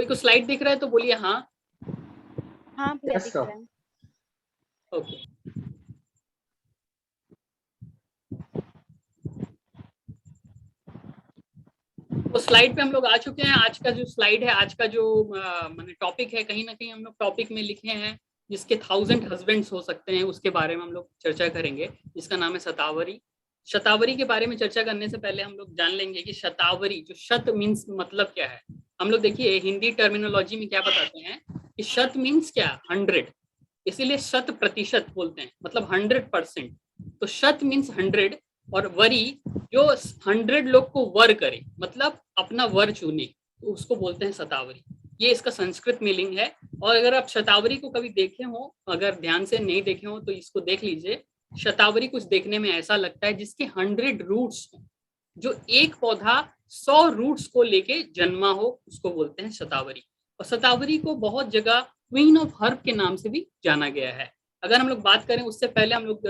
कोई को स्लाइड दिख रहा है तो बोलिए हाँ। हाँ भैया दिख रहा है। ओके, तो स्लाइड पे हम लोग आ चुके हैं। आज का जो स्लाइड है, आज का जो मैंने टॉपिक है, कहीं ना कहीं हम लोग टॉपिक में लिखे हैं जिसके 1000 हस्बैंड्स हो सकते हैं, उसके बारे में हम लोग चर्चा करेंगे, जिसका नाम है शतावरी। शतावरी के बारे में चर्चा करने से पहले हम लोग जान लेंगे कि शतावरी, जो शत मीन्स मतलब क्या है। हम लोग देखिए हिंदी टर्मिनोलॉजी में क्या बताते हैं कि शत मीन्स क्या, 100, इसीलिए शत प्रतिशत बोलते हैं, मतलब 100%। तो शत मीन्स 100 और वरी जो 100 लोग को वर करे, मतलब अपना वर चुने, तो उसको बोलते हैं शतावरी। ये इसका संस्कृत मीनिंग है। और अगर आप शतावरी को कभी देखे हो, अगर ध्यान से नहीं देखे हो तो इसको देख लीजिए। शतावरी कुछ देखने में ऐसा लगता है जिसके 100 रूट्स हो, जो एक पौधा 100 रूट्स को लेके जन्मा हो, उसको बोलते हैं शतावरी। और शतावरी को बहुत जगह क्वीन ऑफ हर्ब के नाम से भी जाना गया है। अगर हम लोग बात करें, उससे पहले हम लोग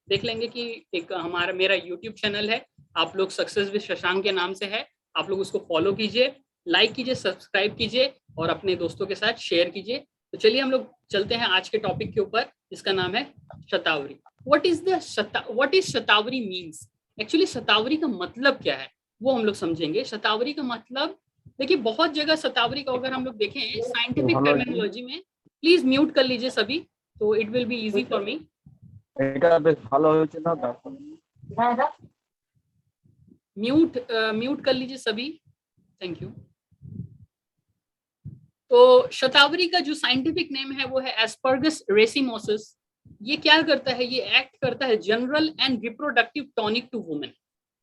देख लेंगे कि एक मेरा यूट्यूब चैनल है, आप लोग सक्सेस विद शशांक के नाम से है, आप लोग उसको फॉलो कीजिए, लाइक कीजिए, सब्सक्राइब कीजिए और अपने दोस्तों के साथ शेयर कीजिए। तो चलिए हम लोग चलते हैं आज के टॉपिक के ऊपर, जिसका नाम है shatavari. What is shatavari means? Actually शतावरी का मतलब क्या है वो हम लोग समझेंगे। शतावरी का मतलब देखिए, बहुत जगह शतावरी का अगर हम लोग देखें साइंटिफिक टर्मिनोलॉजी में, प्लीज म्यूट कर लीजिए सभी, तो it will be easy for me. Mute कर लीजिए सभी, थैंक यू। तो शतावरी का जो साइंटिफिक नेम है वो है एस्परगस रेसिमोसिस। ये क्या करता है, ये एक्ट करता है general and reproductive tonic to women.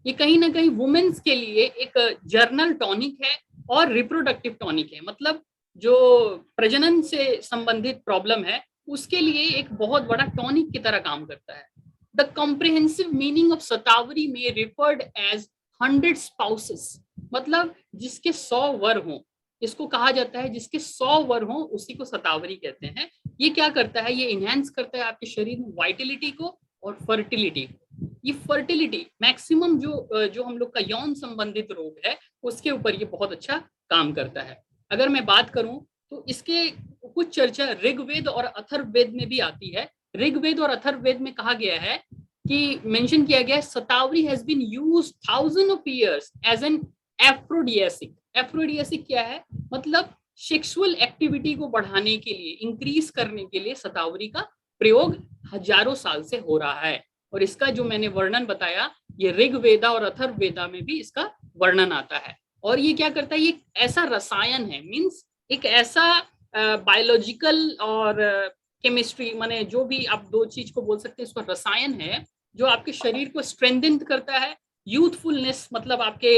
ये कहीं ना कहीं वुमेन्स के लिए एक जर्नल टॉनिक है और रिप्रोडक्टिव टॉनिक है, मतलब जो प्रजनन से संबंधित प्रॉब्लम है उसके लिए एक बहुत बड़ा टॉनिक की तरह काम करता है। द कॉम्प्रिहेंसिव मीनिंग ऑफ शतावरी में रिफर्ड एज 100 स्पाउसेस, मतलब जिसके 100 वर हों, इसको कहा जाता है जिसके 100 वर हों उसी को शतावरी कहते हैं। ये क्या करता है, ये इनहेंस करता है आपके शरीर में वाइटिलिटी को और फर्टिलिटी। ये फर्टिलिटी मैक्सिमम जो हम लोग का यौन संबंधित रोग है उसके ऊपर ये बहुत अच्छा काम करता है। अगर मैं बात करूं तो इसके कुछ चर्चा ऋग्वेद और अथर्ववेद में भी आती है। ऋग्वेद और अथर्ववेद में कहा गया है कि मेंशन किया गया है shatavari has been used thousand of years as an aphrodisiac. Aphrodisiac क्या है, मतलब सेक्सुअल एक्टिविटी को बढ़ाने के लिए, इंक्रीज करने के लिए शतावरी का प्रयोग हजारों साल से हो रहा है। और इसका जो मैंने वर्णन बताया, ये ऋग्वेदा और अथर्ववेदा में भी इसका वर्णन आता है। और ये क्या करता है, ये ऐसा रसायन है, मीन्स एक ऐसा बायोलॉजिकल और केमिस्ट्री, माने जो भी आप दो चीज को बोल सकते हैं, इसका रसायन है जो आपके शरीर को स्ट्रेंथन करता है। यूथफुलनेस मतलब आपके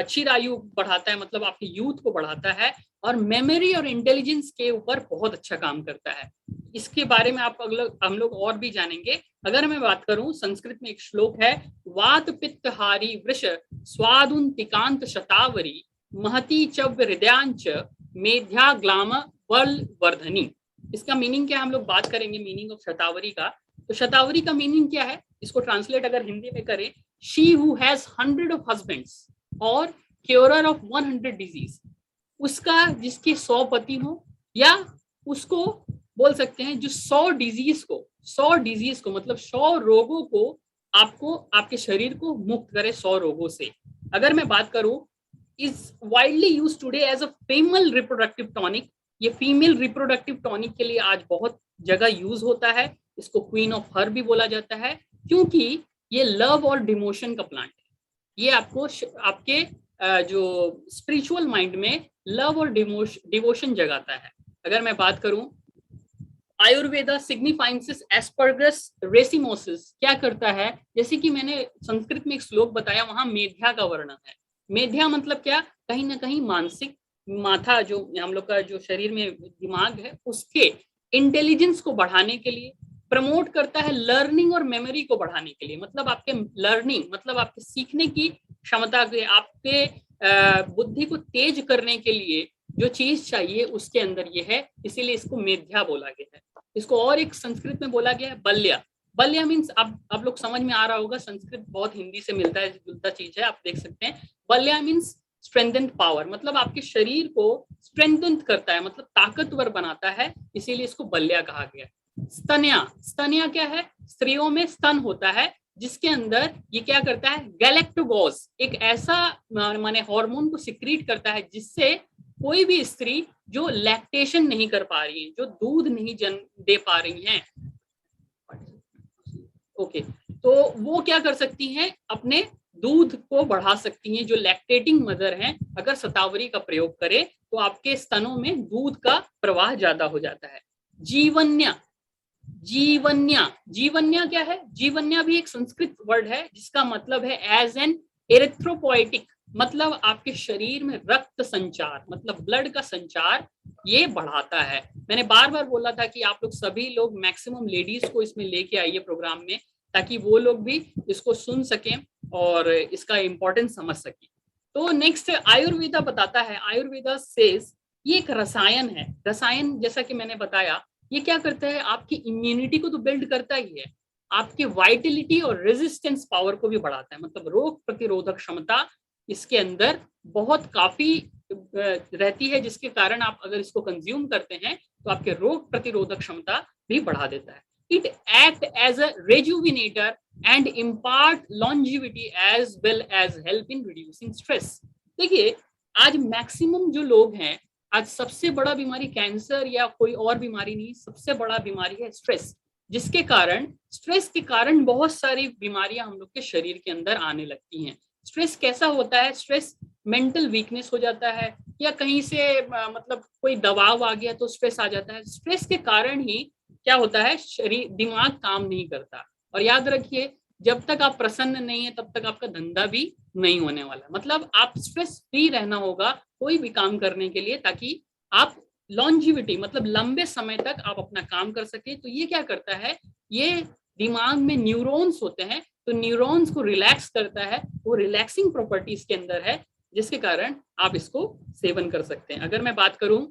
चिरायु बढ़ाता है, मतलब आपके यूथ को बढ़ाता है। और मेमोरी और इंटेलिजेंस के ऊपर बहुत अच्छा काम करता है। इसके बारे में आप हम लोग और भी जानेंगे। अगर मैं बात करूं, संस्कृत में एक श्लोक है, वात पित्तहारी वृष स्वादुन्तिकांत शतावरी महती च हृदयांच मेध्या ग्लाम बल वर्धनी। इसका मीनिंग क्या है, हम लोग बात करेंगे मीनिंग ऑफ शतावरी का। तो शतावरी का मीनिंग क्या है, इसको ट्रांसलेट अगर हिंदी में करें, she who has 100 of husbands और क्योरर ऑफ 100 डिजीज, उसका जिसके 100 पति हो, या उसको बोल सकते हैं जो 100 डिजीज को मतलब 100 रोगों को आपको आपके शरीर को मुक्त करे 100 रोगों से। अगर मैं बात करूं, is widely use today as a female reproductive tonic. ये फीमेल रिप्रोडक्टिव टॉनिक के लिए आज बहुत जगह यूज होता है। इसको क्वीन ऑफ हर्ब भी बोला जाता है, क्योंकि ये लव और डिमोशन का प्लांट है। ये आपको आपके जो स्पिरिचुअल माइंड में लव और डिवोशन जगाता है। अगर मैं बात करूं, आयुर्वेदा सिग्निफाइंस एस्परगस रेसिमोसिस क्या करता है, जैसे कि मैंने संस्कृत में एक श्लोक बताया, वहां मेध्या का वर्णन है। मेध्या मतलब क्या, कहीं ना कहीं मानसिक माथा, जो हम लोग का जो शरीर में दिमाग है उसके इंटेलिजेंस को बढ़ाने के लिए प्रमोट करता है, लर्निंग और मेमोरी को बढ़ाने के लिए, मतलब आपके लर्निंग मतलब आपके सीखने की क्षमता के, आपके बुद्धि को तेज करने के लिए जो चीज चाहिए उसके अंदर ये है, इसीलिए इसको मेध्या बोला गया है। इसको और एक संस्कृत में बोला गया है बल्या। बल्या मीन्स आप लोग समझ में आ रहा होगा, संस्कृत बहुत हिंदी से मिलता है जुलता चीज है, आप देख सकते हैं। बल्या मीन्स स्ट्रेंथन पावर, मतलब आपके शरीर को स्ट्रेंथन करता है, मतलब ताकतवर बनाता है, इसीलिए इसको बल्या कहा गया। स्तन्या, स्तन्या क्या है? स्त्रियों में स्तन होता है जिसके अंदर ये क्या करता है, गैलेक्टोगोस, एक ऐसा माने हार्मोन को सिक्रीट करता है जिससे कोई भी स्त्री जो लैक्टेशन नहीं कर पा रही है, जो दूध नहीं जन्म दे पा रही हैं, ओके, तो वो क्या कर सकती हैं, अपने दूध को बढ़ा सकती हैं। जो लैक्टेटिंग मदर हैं, अगर शतावरी का प्रयोग करें तो आपके स्तनों में दूध का प्रवाह ज्यादा हो जाता है। जीवन्या, जीवन्या, जीवन्या क्या है? जीवन्या भी एक संस्कृत वर्ड है जिसका मतलब है एज एन एरिथ्रोपोइटिक, मतलब आपके शरीर में रक्त संचार, मतलब ब्लड का संचार ये बढ़ाता है। मैंने बार बार बोला था कि आप लोग सभी लोग मैक्सिमम लेडीज को इसमें लेके आइए प्रोग्राम में, ताकि वो लोग भी इसको सुन सकें और इसका इंपॉर्टेंस समझ सकें। तो नेक्स्ट आयुर्वेदा बताता है, आयुर्वेदा सेज ये एक रसायन है। रसायन जैसा कि मैंने बताया ये क्या करता है, आपकी इम्यूनिटी को तो बिल्ड करता ही है, आपकी वाइटलिटी और रेजिस्टेंस पावर को भी बढ़ाता है, मतलब रोग प्रतिरोधक क्षमता इसके अंदर बहुत काफी रहती है, जिसके कारण आप अगर इसको कंज्यूम करते हैं तो आपके रोग प्रतिरोधक क्षमता भी बढ़ा देता है। It act as a rejuvenator and impart longevity as well as help in reducing stress. देखिए आज मैक्सिमम जो लोग हैं, आज सबसे बड़ा बीमारी कैंसर या कोई और बीमारी नहीं, सबसे बड़ा बीमारी है स्ट्रेस, जिसके कारण स्ट्रेस के कारण बहुत सारी बीमारियां हम लोग के शरीर के अंदर आने लगती हैं। स्ट्रेस कैसा होता है? स्ट्रेस मेंटल वीकनेस हो जाता है, या कहीं से मतलब कोई दबाव आ गया तो स्ट्रेस आ जाता है। स्ट्रेस के कारण ही क्या होता है, शरीर दिमाग काम नहीं करता। और याद रखिए जब तक आप प्रसन्न नहीं है तब तक आपका धंधा भी नहीं होने वाला। मतलब आप स्ट्रेस फ्री रहना होगा कोई भी काम करने के लिए, ताकि आप लॉन्जिविटी मतलब लंबे समय तक आप अपना काम कर सके। तो ये क्या करता है, ये दिमाग में न्यूरॉन्स होते हैं, तो न्यूरॉन्स को रिलैक्स करता है, वो रिलैक्सिंग प्रॉपर्टीज के अंदर है, जिसके कारण आप इसको सेवन कर सकते हैं। अगर मैं बात करूं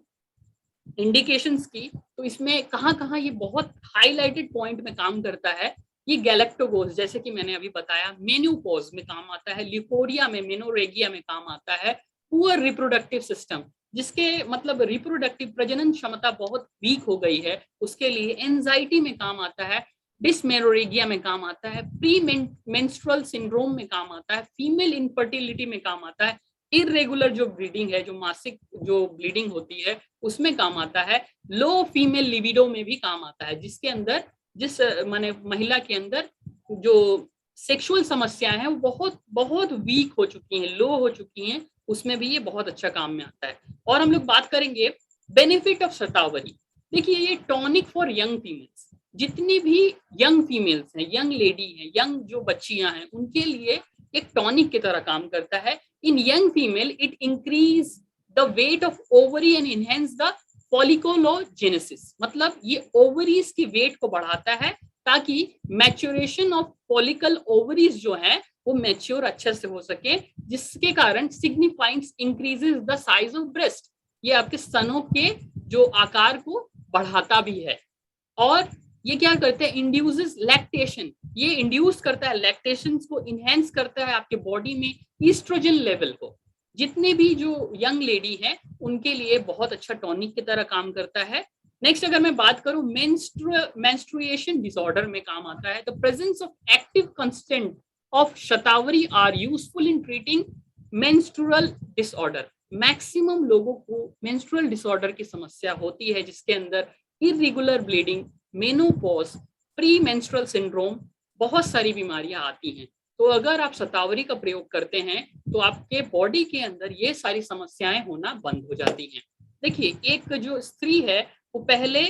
इंडिकेशंस की, तो इसमें कहाँ कहाँ ये बहुत हाईलाइटेड पॉइंट में काम करता है। ये गैलेक्टोगोस जैसे कि मैंने अभी बताया, मेनोपॉज में काम आता है, ल्यूकोरिया में, मेनोरेगिया में काम आता है, पुअर रिप्रोडक्टिव सिस्टम जिसके मतलब रिप्रोडक्टिव प्रजनन क्षमता बहुत वीक हो गई है उसके लिए एंजाइटी में काम आता है, डिसमेनोरेगिया में काम आता है, प्री मेंस्ट्रुअल सिंड्रोम में काम आता है, फीमेल इनफर्टिलिटी में काम आता है, इरेगुलर जो ब्लीडिंग है, जो मासिक जो ब्लीडिंग होती है उसमें काम आता है, लो फीमेल लिबिडो में भी काम आता है, जिसके अंदर जिस माने महिला के अंदर जो सेक्सुअल समस्याएं हैं वो बहुत बहुत वीक हो चुकी हैं, लो हो चुकी हैं, उसमें भी ये बहुत अच्छा काम में आता है। और हम लोग बात करेंगे बेनिफिट ऑफ शतावरी। देखिए ये टॉनिक फॉर यंग फीमेल्स, जितनी भी यंग फीमेल्स हैं, यंग लेडी हैं, यंग जो बच्चियां हैं, उनके लिए एक टॉनिक की तरह काम करता है। In young female it increase the weight of ovary and enhance the folliculogenesis, मतलब ये ओवरीज की वेट को बढ़ाता है ताकि मैच्योरेशन ऑफ फॉलिकल ओवरीज जो है वो मैच्योर अच्छे से हो सके, जिसके कारण significance increases the size of breast, ये आपके स्तनों के जो आकार को बढ़ाता भी है। और ये क्या करता है, इंड्यूसेस लैक्टेशन, ये इंड्यूस करता है लैक्टेशन को, इनहेंस करता है आपके बॉडी में ईस्ट्रोजन लेवल को। जितने भी जो यंग लेडी है उनके लिए बहुत अच्छा टॉनिक की तरह काम करता है। नेक्स्ट अगर मैं बात करूं मेंस्ट्रुएशन डिसऑर्डर में काम आता है। The presence of active constant of shatavari are useful in treating menstrual disorder. Maximum लोगों को मेंस्ट्रुअल डिसऑर्डर की समस्या होती है, जिसके अंदर irregular bleeding, menopause, pre menstrual syndrome, बहुत सारी बीमारियां आती हैं। तो अगर आप शतावरी का प्रयोग करते हैं तो आपके बॉडी के अंदर ये सारी समस्याएं होना बंद हो जाती हैं। देखिए एक जो स्त्री है वो पहले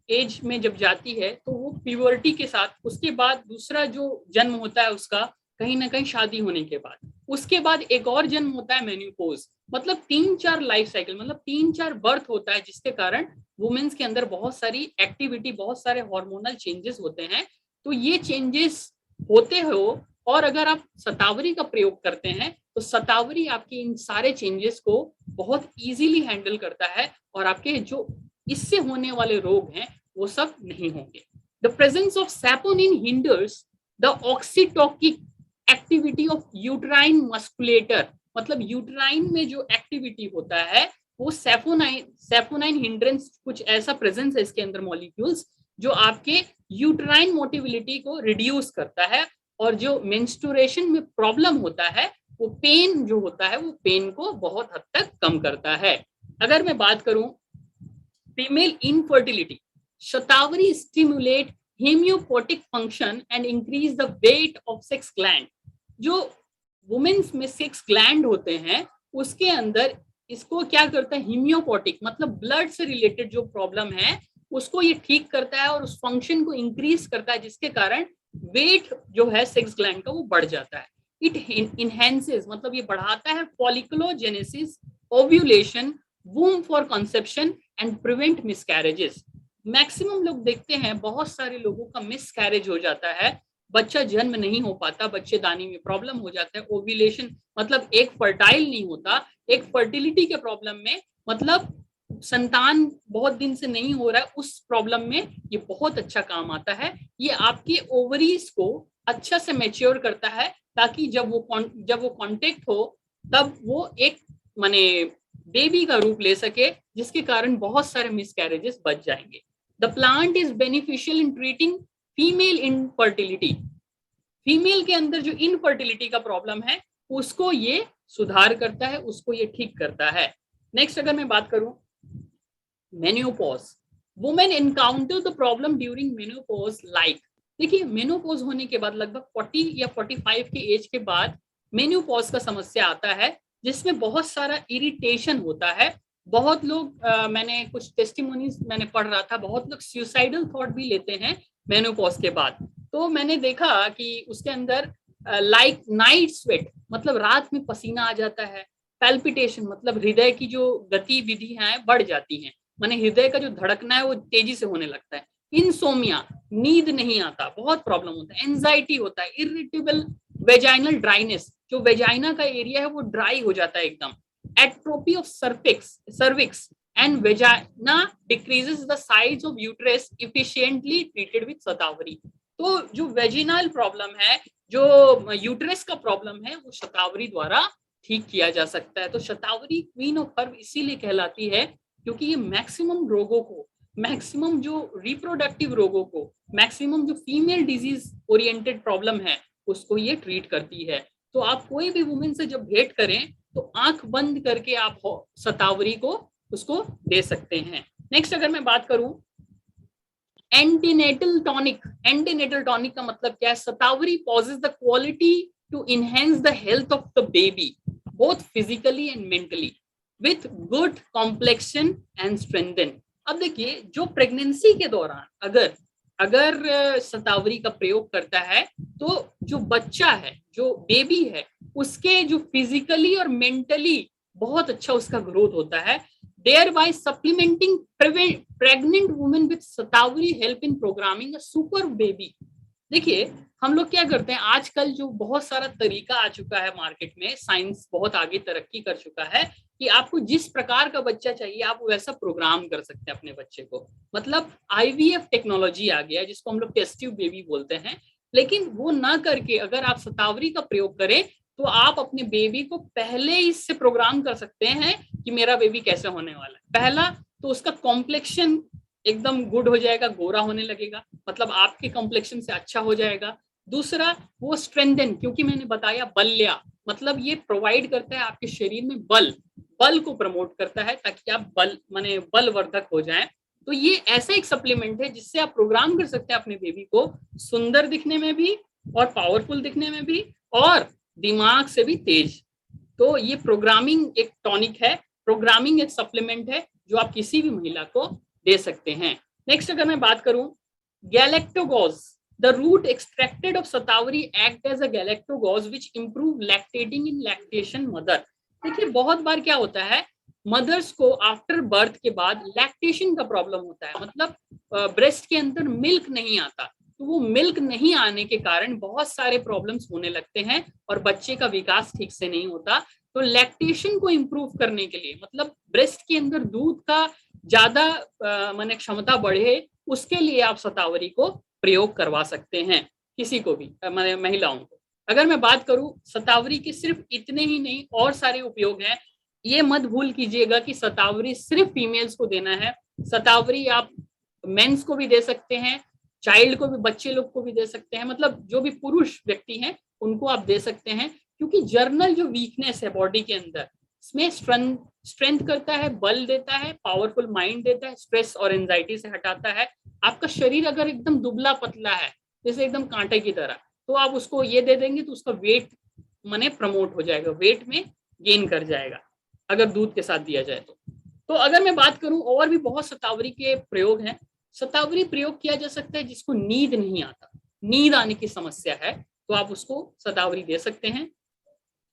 एज में जब जाती है तो वो प्यूबर्टी के साथ, उसके बाद दूसरा जो जन्म होता है उसका कहीं ना कहीं शादी होने के बाद, उसके बाद एक और जन्म होता है मेन्यूपोज, मतलब 3-4 लाइफ साइकिल, मतलब 3-4 बर्थ होता है, जिसके कारण वुमेन्स के अंदर बहुत सारी एक्टिविटी, बहुत सारे हार्मोनल चेंजेस होते हैं। तो ये चेंजेस होते हो, और अगर आप शतावरी का प्रयोग करते हैं तो शतावरी आपके इन सारे चेंजेस को बहुत इजीली हैंडल करता है, और आपके जो इससे होने वाले रोग हैं वो सब नहीं होंगे। The presence of saponin hinders the oxytocic activity of uterine musculature मतलब यूट्राइन में जो एक्टिविटी होता है वो सेफोनाइन हिंड्रेंस, कुछ ऐसा प्रेजेंस है इसके अंदर मॉलिक्यूल्स जो आपके यूट्राइन मोटिलिटी को रिड्यूस करता है, और जो मेंस्ट्रुएशन में प्रॉब्लम होता है वो पेन जो होता है वो पेन को बहुत हद तक कम करता है। अगर मैं बात करूं female infertility, shatavari stimulate haematopoietic function and increase the weight of sex gland. जो वुमेन्स में सेक्स ग्लैंड होते हैं उसके अंदर इसको क्या करता है, हिमियोपोटिक मतलब ब्लड से रिलेटेड जो प्रॉब्लम है उसको ये ठीक करता है और उस फंक्शन को इंक्रीज करता है, जिसके कारण वेट जो है सेक्स ग्लैंड का वो बढ़ जाता है। इट इनहेंसेस मतलब ये बढ़ाता है folliculogenesis, ovulation, womb for conception and prevent miscarriages. Maximum लोग देखते हैं बहुत सारे लोगों का मिसकैरेज हो जाता है, बच्चा जन्म नहीं हो पाता, बच्चेदानी में प्रॉब्लम हो जाता है, ओव्यूलेशन मतलब एक फर्टाइल नहीं होता, एक फर्टिलिटी के प्रॉब्लम में मतलब संतान बहुत दिन से नहीं हो रहा है, उस प्रॉब्लम में ये बहुत अच्छा काम आता है। ये आपके ओवरीज को अच्छा से मैच्योर करता है ताकि जब वो कांटेक्ट हो तब वो एक माने बेबी का रूप ले सके, जिसके कारण बहुत सारे मिसकैरेजेस बच जाएंगे। The plant is beneficial in treating female infertility. Female के अंदर जो इनफर्टिलिटी का प्रॉब्लम है उसको ये सुधार करता है, उसको ये ठीक करता है। नेक्स्ट अगर मैं बात करूं menopause, women encounter the problem during menopause like, देखिए मेनोपॉज होने के बाद लगभग 40 या 45 के एज के बाद मेनोपॉज का समस्या आता है जिसमें बहुत सारा इरिटेशन होता है। बहुत लोग मैंने कुछ टेस्टिमोनीज मैंने पढ़ रहा था, बहुत लोग सुसाइडल थॉट भी लेते हैं मेनोपॉज के बाद। तो मैंने देखा कि उसके अंदर लाइक नाइट स्वेट मतलब रात में पसीना आ जाता है, पैल्पिटेशन मतलब हृदय की जो गतिविधियां हैं बढ़ जाती हैं, माने हृदय का जो धड़कना है वो तेजी से होने लगता है, इंसोमिया नींद नहीं आता, बहुत प्रॉब्लम होता है, एंजाइटी होता है, इरिटेबल वेजाइनल ड्राइनेस, जो वेजाइना का एरिया है वो ड्राई हो जाता है एकदम, atrophy of cervix and vagina decreases the size of uterus efficiently treated with shatavari. तो जो वेजिनल प्रॉब्लम है, जो यूट्रस का प्रॉब्लम है वो शतावरी द्वारा ठीक किया जा सकता है। तो शतावरी क्वीन ऑफ हर्ब इसीलिए कहलाती है क्योंकि ये मैक्सिमम रोगों को, मैक्सिमम जो रिप्रोडक्टिव रोगों को, मैक्सिमम जो फीमेल डिजीज ओरिएंटेड प्रॉब्लम है उसको ये ट्रीट करती है। तो आप कोई भी वुमेन से जब भेंट करें तो आंख बंद करके आप शतावरी को उसको दे सकते हैं। नेक्स्ट अगर मैं बात करूं एंटीनेटल टॉनिक, एंटीनेटल टॉनिक का मतलब क्या है, shatavari possesses the quality to enhance the health of the baby both physically and mentally with good complexion and strengthen. अब देखिए जो प्रेगनेंसी के दौरान अगर शतावरी का प्रयोग करता है तो जो बच्चा है, जो बेबी है, उसके जो फिजिकली और मेंटली बहुत अच्छा उसका ग्रोथ होता है, thereby supplementing pregnant women with shatavari help in programming a super baby। देखिए हम लोग क्या करते हैं आजकल, जो बहुत सारा तरीका आ चुका है मार्केट में, साइंस बहुत आगे तरक्की कर चुका है कि आपको जिस प्रकार का बच्चा चाहिए आप वैसा प्रोग्राम कर सकते हैं अपने बच्चे को। मतलब आईवीएफ टेक्नोलॉजी आ गया है जिसको हम लोग टेस्ट ट्यूब बेबी बोलते हैं, लेकिन वो ना करके अगर आप शतावरी का प्रयोग करें तो आप अपने बेबी को पहले इससे प्रोग्राम कर सकते हैं कि मेरा बेबी कैसे होने वाला है। पहला तो उसका कॉम्प्लेक्शन एकदम गुड हो जाएगा, गोरा होने लगेगा, मतलब आपके कॉम्प्लेक्शन से अच्छा हो जाएगा। दूसरा वो स्ट्रेंथन, क्योंकि मैंने बताया बल्या मतलब ये प्रोवाइड करता है आपके शरीर में बल को प्रमोट करता है ताकि आप बलवर्धक हो जाएं। तो ये ऐसा एक सप्लीमेंट है जिससे आप प्रोग्राम कर सकते हैं अपने बेबी को सुंदर दिखने में भी और पावरफुल दिखने में भी और दिमाग से भी तेज। तो ये प्रोग्रामिंग एक टॉनिक है, प्रोग्रामिंग एक सप्लीमेंट है जो आप किसी भी महिला को दे सकते हैं। नेक्स्ट अगर मैं बात करूं galactagogue, the root extracted of shatavari act as a galactagogue which improve lactating in lactation mother. देखिए बहुत बार क्या होता है मदर्स को आफ्टर बर्थ के बाद लैक्टेशन का प्रॉब्लम होता है, मतलब ब्रेस्ट के अंदर मिल्क नहीं आता, तो वो मिल्क नहीं आने के कारण बहुत सारे प्रॉब्लम्स होने लगते हैं और बच्चे का विकास ठीक से नहीं होता। तो लैक्टेशन को इम्प्रूव करने के लिए, मतलब ब्रेस्ट के अंदर दूध का ज्यादा माने क्षमता बढ़े, उसके लिए आप शतावरी को प्रयोग करवा सकते हैं किसी को भी, माने महिलाओं को। अगर मैं बात करूं शतावरी के सिर्फ इतने ही नहीं और सारे उपयोग हैं। ये मत भूल कीजिएगा कि शतावरी सिर्फ फीमेल्स को देना है। शतावरी आप मेंस को भी दे सकते हैं, चाइल्ड को भी, बच्चे लोग को भी दे सकते हैं, मतलब जो भी पुरुष व्यक्ति हैं उनको आप दे सकते हैं। क्योंकि जर्नल जो वीकनेस है बॉडी के अंदर, इसमें स्ट्रेंथ करता है, बल देता है, पावरफुल माइंड देता है, स्ट्रेस और एंजाइटी से हटाता है। आपका शरीर अगर एकदम दुबला पतला है जैसे एकदम कांटे की तरह, तो आप उसको ये दे देंगे तो उसका वेट माने प्रमोट हो जाएगा, वेट में गेन कर जाएगा अगर दूध के साथ दिया जाए तो अगर मैं बात करूं और भी बहुत शतावरी के प्रयोग हैं। शतावरी प्रयोग किया जा सकता है जिसको नींद नहीं आता, नींद आने की समस्या है, तो आप उसको शतावरी दे सकते हैं।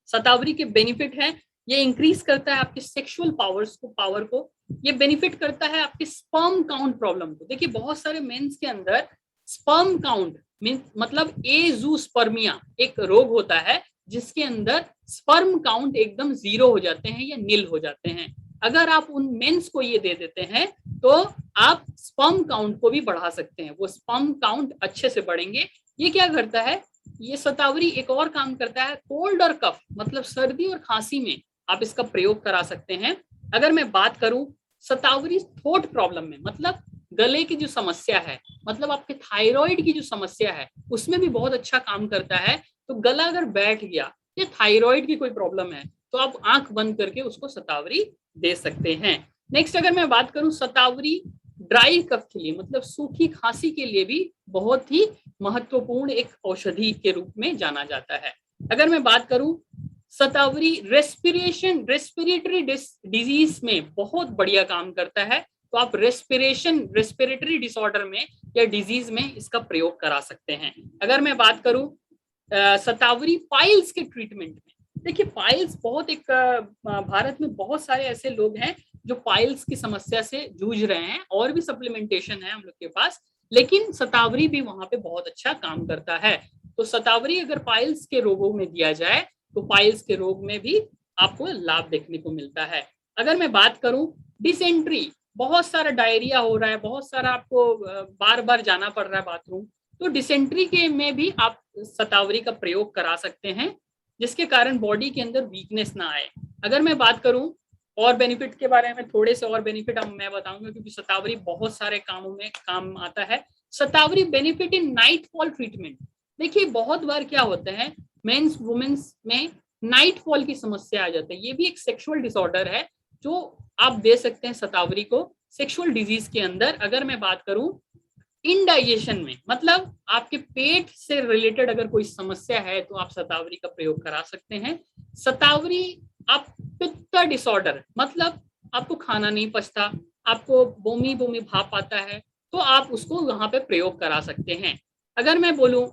शतावरी के बेनिफिट है, ये इंक्रीज करता है आपके सेक्सुअल पावर को। ये बेनिफिट करता है आपके स्पर्म काउंट प्रॉब्लम को। देखिए बहुत सारे मेंस के अंदर स्पर्म काउंट मतलब एजूस्पर्मिया एक रोग होता है जिसके अंदर स्पर्म काउंट एकदम 0 हो जाते हैं या नील हो जाते हैं। अगर आप उन मेंस को ये दे देते हैं तो आप स्पर्म काउंट को भी बढ़ा सकते हैं, वो स्पर्म काउंट अच्छे से बढ़ेंगे। ये क्या करता है, ये शतावरी एक और काम करता है, कोल्ड और कफ मतलब सर्दी और खांसी में आप इसका प्रयोग करा सकते हैं। अगर मैं बात करूं शतावरी थ्रोट प्रॉब्लम में, मतलब गले की जो समस्या है, मतलब आपके थायराइड की जो समस्या है उसमें भी बहुत अच्छा काम करता है। तो गला अगर बैठ गया या थायराइड की कोई प्रॉब्लम है तो आप आंख बंद करके उसको शतावरी दे सकते हैं। नेक्स्ट अगर मैं बात करूं शतावरी ड्राई कफ के लिए मतलब सूखी खांसी के लिए भी बहुत ही महत्वपूर्ण एक औषधि के रूप में जाना जाता है। अगर मैं बात करूं शतावरी रेस्पिरेटरी डिजीज में बहुत बढ़िया काम करता है, तो आप रेस्पिरेटरी डिसऑर्डर में या डिजीज में इसका प्रयोग करा सकते हैं। अगर मैं बात करूं शतावरी पाइल्स के ट्रीटमेंट में, देखिए पाइल्स बहुत एक भारत में बहुत सारे ऐसे लोग हैं जो पाइल्स की समस्या से जूझ रहे हैं, और भी सप्लीमेंटेशन है हम लोग के पास, लेकिन शतावरी भी वहां पे बहुत अच्छा काम करता है। तो शतावरी अगर पाइल्स के रोगों में दिया जाए तो पाइल्स के रोग में भी आपको लाभ देखने को मिलता है। अगर मैं बात करूं डिसेंट्री, बहुत सारा डायरिया हो रहा है, बहुत सारा आपको बार बार जाना पड़ रहा है बाथरूम, तो डिसेंट्री के में भी आप शतावरी का प्रयोग करा सकते हैं जिसके कारण बॉडी के अंदर वीकनेस ना आए। अगर मैं बात करूं और बेनिफिट के बारे में, थोड़े से और बेनिफिट मैं बताऊंगा क्योंकि शतावरी बहुत सारे कामों में काम आता है। Shatavari benefit in night fall treatment, देखिए बहुत बार क्या होता है मेंस वुमेन्स में नाइट फॉल की समस्या आ जाती है, ये भी एक सेक्सुअल डिसऑर्डर है जो आप दे सकते हैं शतावरी को सेक्सुअल डिजीज के अंदर। अगर मैं बात करूं इनडाइजेशन में, मतलब आपके पेट से रिलेटेड अगर कोई समस्या है तो आप शतावरी का प्रयोग करा सकते हैं। शतावरी आप पित्त डिसऑर्डर, मतलब आपको खाना नहीं पचता, आपको बोमी बोमी भाप आता है, तो आप उसको वहां पे प्रयोग करा सकते हैं। अगर मैं बोलूं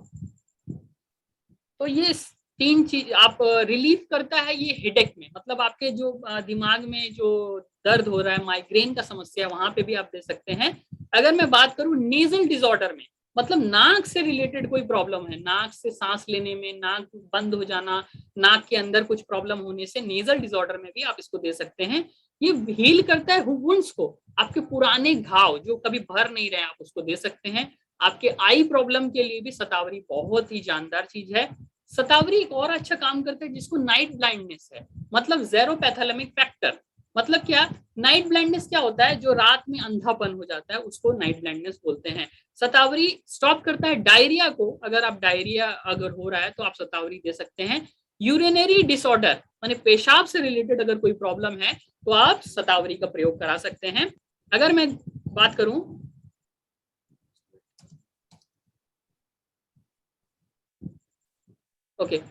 तो ये 3 चीज आप रिलीफ करता है ये हेडेक में, मतलब आपके जो दिमाग में जो दर्द हो रहा है, माइग्रेन का समस्या, वहां पे भी आप दे सकते हैं। अगर मैं बात करूं नेजल डिसऑर्डर में, मतलब नाक से रिलेटेड कोई प्रॉब्लम है, नाक से सांस लेने में नाक बंद हो जाना, नाक के अंदर कुछ प्रॉब्लम होने से नेजल डिसऑर्डर में भी आप इसको दे सकते हैं। ये हील करता है वुंड्स को, आपके पुराने घाव जो कभी भर नहीं रहे आप उसको दे सकते हैं। आपके आई प्रॉब्लम के लिए भी शतावरी बहुत ही जानदार चीज है। शतावरी एक और अच्छा काम करता है जिसको नाइट ब्लाइंडनेस है, मतलब ज़ेरोपैथोलेमिक फैक्टर, मतलब क्या, नाइट ब्लाइंडनेस क्या होता है, जो रात में अंधापन हो जाता है उसको नाइट ब्लाइंडनेस बोलते हैं। शतावरी स्टॉप करता है डायरिया को, अगर आप डायरिया अगर हो रहा है तो आप शतावरी दे सकते हैं। यूरिनरी डिसऑर्डर माने पेशाब से रिलेटेड अगर कोई प्रॉब्लम है तो आप शतावरी का प्रयोग करा सकते हैं। अगर मैं बात करूं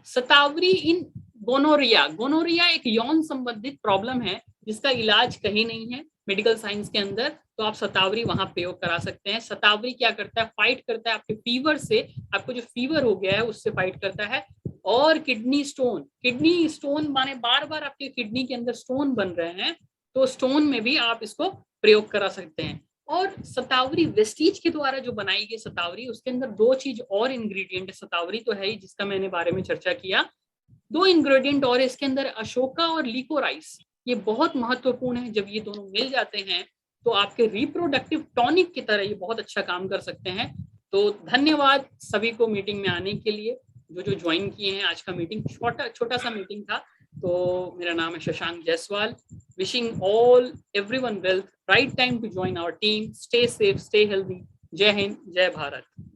शतावरी इन गोनोरिया, गोनोरिया एक यौन संबंधित प्रॉब्लम है जिसका इलाज कहीं नहीं है मेडिकल साइंस के अंदर, तो आप शतावरी वहां प्रयोग करा सकते हैं। शतावरी क्या करता है, फाइट करता है आपके फीवर से, आपको जो फीवर हो गया है उससे फाइट करता है। और किडनी स्टोन माने बार बार आपके किडनी के अंदर स्टोन बन रहे हैं, तो स्टोन में भी आप इसको प्रयोग करा सकते हैं। और शतावरी वेस्टीज के द्वारा जो बनाई गई शतावरी, उसके अंदर 2 चीज और इंग्रेडिएंट है, शतावरी तो है ही जिसका मैंने बारे में चर्चा किया, 2 इंग्रेडिएंट और इसके अंदर अशोका और लिकोराइस, ये बहुत महत्वपूर्ण है। जब ये दोनों मिल जाते हैं तो आपके रिप्रोडक्टिव टॉनिक की तरह ये बहुत अच्छा काम कर सकते हैं। तो धन्यवाद सभी को मीटिंग में आने के लिए। जो ज्वाइन किए हैं आज का मीटिंग। छोटा सा मीटिंग था। तो मेरा नाम है Shashank Jaiswal. Wishing all everyone wealth, right time to join our team. Stay safe, stay healthy. Jai Hind, जय भारत।